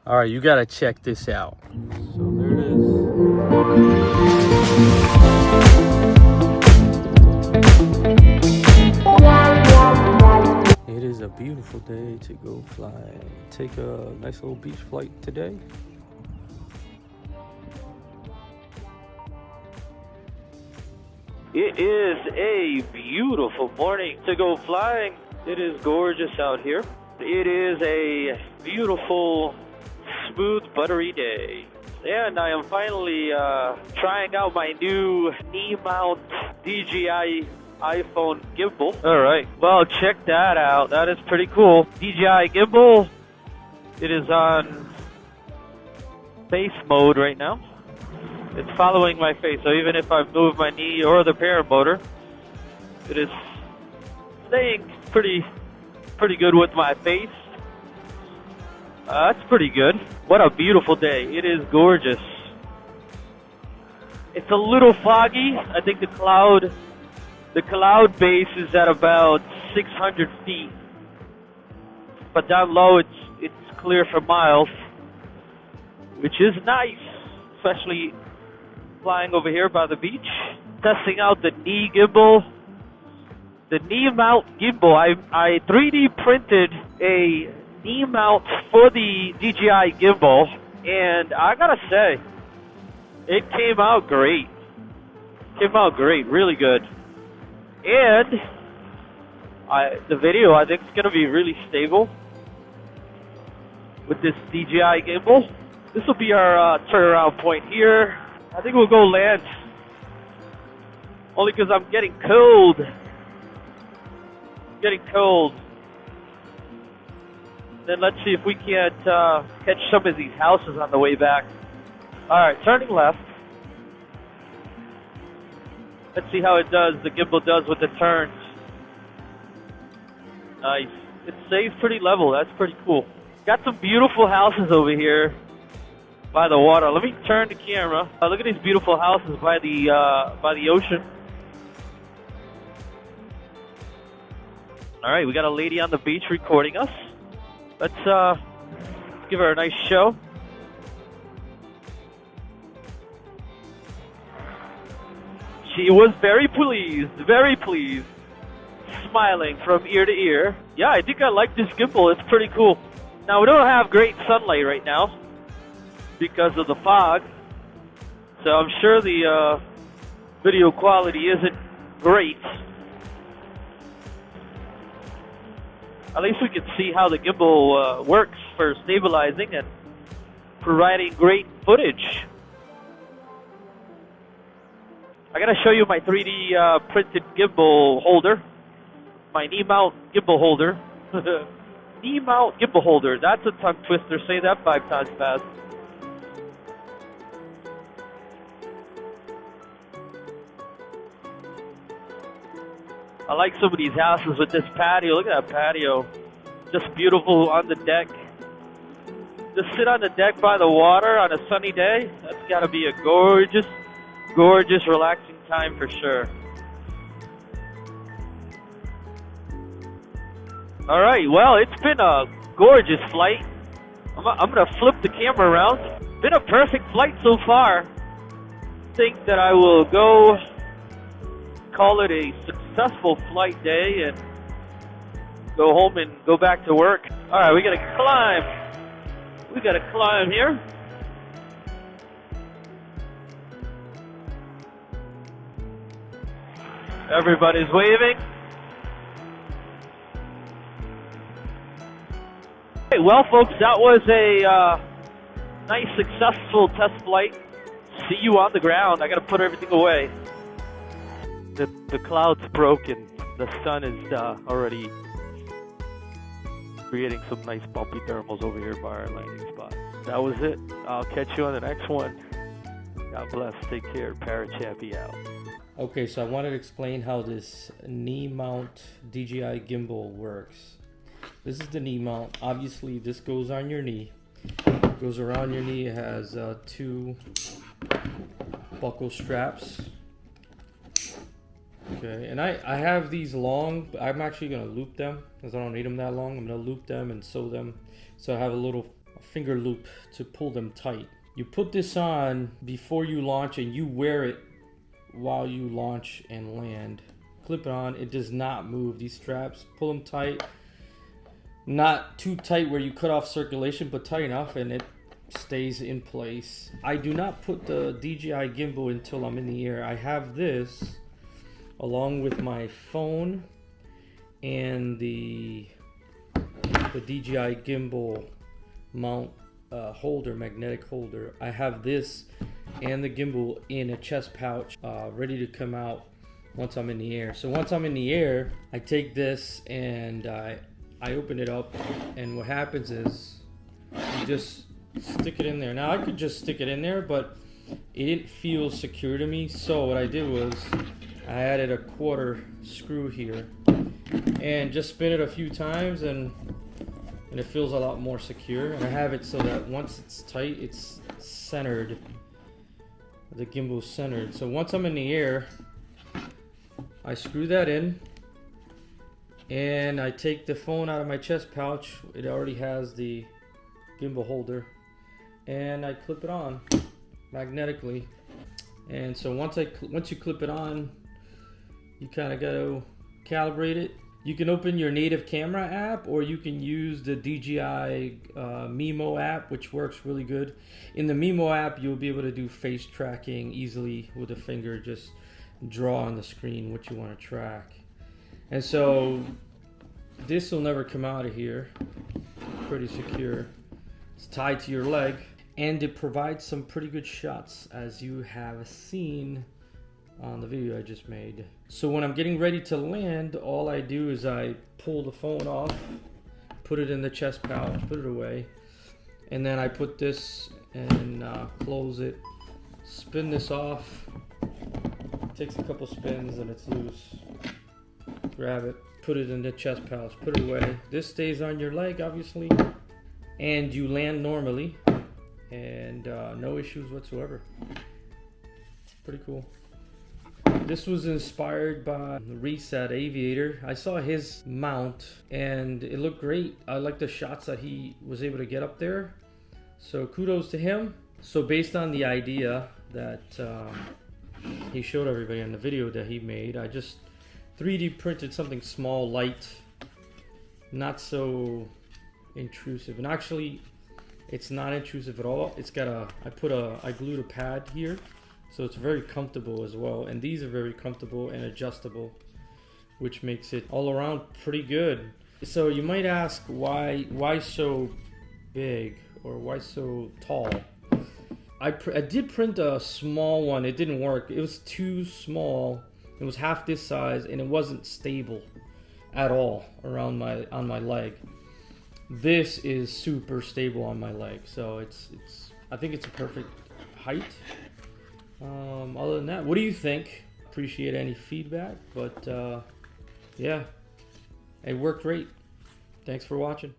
All right, you gotta check this out. So there it is. It is a beautiful day to go fly. Take a nice little beach flight today. It is a beautiful morning to go flying. It is gorgeous out here. It is a beautiful, smooth, buttery day. And I am finally trying out my new knee mount DJI iPhone gimbal. All right, well, check that out. That is pretty cool. DJI Gimbal. It is on face mode right now. It's following my face, so even if I move my knee or the paramotor, it is staying pretty good with my face. That's pretty good. What a beautiful day. It is gorgeous. It's a little foggy. I think the cloud base is at about 600 feet. But down low, it's clear for miles, which is nice, especially flying over here by the beach. Testing out the knee gimbal. The knee mount gimbal. I 3D printed a knee mount for the DJI Gimbal, and I gotta say, it came out great. Really good. And the video, I think, is gonna be really stable with this DJI Gimbal. This will be our turnaround point here. I think we'll go land, only because I'm getting cold. Then let's see if we can't catch some of these houses on the way back. All right, turning left. Let's see how it does. The gimbal does with the turns. Nice. It stays pretty level. That's pretty cool. Got some beautiful houses over here by the water. Let me turn the camera. Look at these beautiful houses by the ocean. All right, we got a lady on the beach recording us. Let's give her a nice show. She was very pleased, smiling from ear to ear. Yeah, I think I like this gimbal. It's pretty cool. Now, we don't have great sunlight right now because of the fog, so I'm sure the video quality isn't great. At least we can see how the gimbal works for stabilizing and providing great footage. I gotta show you my 3D printed gimbal holder, my knee mount gimbal holder. Knee mount gimbal holder, that's a tongue twister. Say that 5 times fast. I like some of these houses with this patio. Look at that patio. Just beautiful on the deck. Just sit on the deck by the water on a sunny day. That's got to be a gorgeous, relaxing time for sure. All right, well, it's been a gorgeous flight. I'm going to flip the camera around. Been a perfect flight so far. Think that I will go call it a successful flight day and go home and go back to work. All right, we got to climb. Here. Everybody's waving. Hey, well, folks, that was a nice, successful test flight. See you on the ground. I got to put everything away. The clouds broke and the sun is already creating some nice bumpy thermals over here by our landing spot. That was it. I'll catch you on the next one. God bless. Take care. Parachappy out. Okay, so I wanted to explain how this knee mount DJI gimbal works. This is the knee mount. Obviously, this goes on your knee. It goes around your knee. It has 2 buckle straps. Okay, and I have these long. I'm actually going to loop them because I don't need them that long. I'm going to loop them and sew them so I have a little finger loop to pull them tight. You put this on before you launch and you wear it while you launch and land. Clip it on. It does not move. These straps, pull them tight. Not too tight where you cut off circulation, but tight enough and it stays in place. I do not put the DJI Gimbal until I'm in the air. I have this along with my phone and the DJI Gimbal mount holder, magnetic holder. I have this and the gimbal in a chest pouch ready to come out once I'm in the air. So once I'm in the air, I take this and I open it up, and what happens is you just stick it in there. Now I could just stick it in there, but it didn't feel secure to me, so what I did was I added a quarter screw here and just spin it a few times, and it feels a lot more secure. And I have it so that once it's tight, it's centered. The gimbal's centered. So once I'm in the air, I screw that in and I take the phone out of my chest pouch. It already has the gimbal holder, and I clip it on magnetically. And so once you clip it on, you kind of got to calibrate it. You can open your native camera app, or you can use the DJI Mimo app, which works really good. In the Mimo app, you'll be able to do face tracking easily with a finger. Just draw on the screen what you want to track. And so this will never come out of here. Pretty secure. It's tied to your leg, and it provides some pretty good shots, as you have seen on the video I just made. So when I'm getting ready to land, all I do is I pull the phone off, put it in the chest pouch, put it away, and then I put this and close it, spin this off. Takes a couple spins and it's loose. Grab it, put it in the chest pouch, put it away. This stays on your leg, obviously, and you land normally, and no issues whatsoever. Pretty cool. This was inspired by Reset Aviator. I saw his mount and it looked great. I like the shots that he was able to get up there. So kudos to him. So based on the idea that he showed everybody in the video that he made, I just 3D printed something small, light, not so intrusive. And actually, it's not intrusive at all. It's got I glued a pad here. So it's very comfortable as well, and these are very comfortable and adjustable, which makes it all around pretty good. So you might ask why so big, or why so tall? I did print a small one. It didn't work. It was too small. It was half this size, and it wasn't stable at all on my leg. This is super stable on my leg, so I think it's a perfect height. Other than that, what do you think? Appreciate any feedback, but yeah, it worked great. Thanks for watching.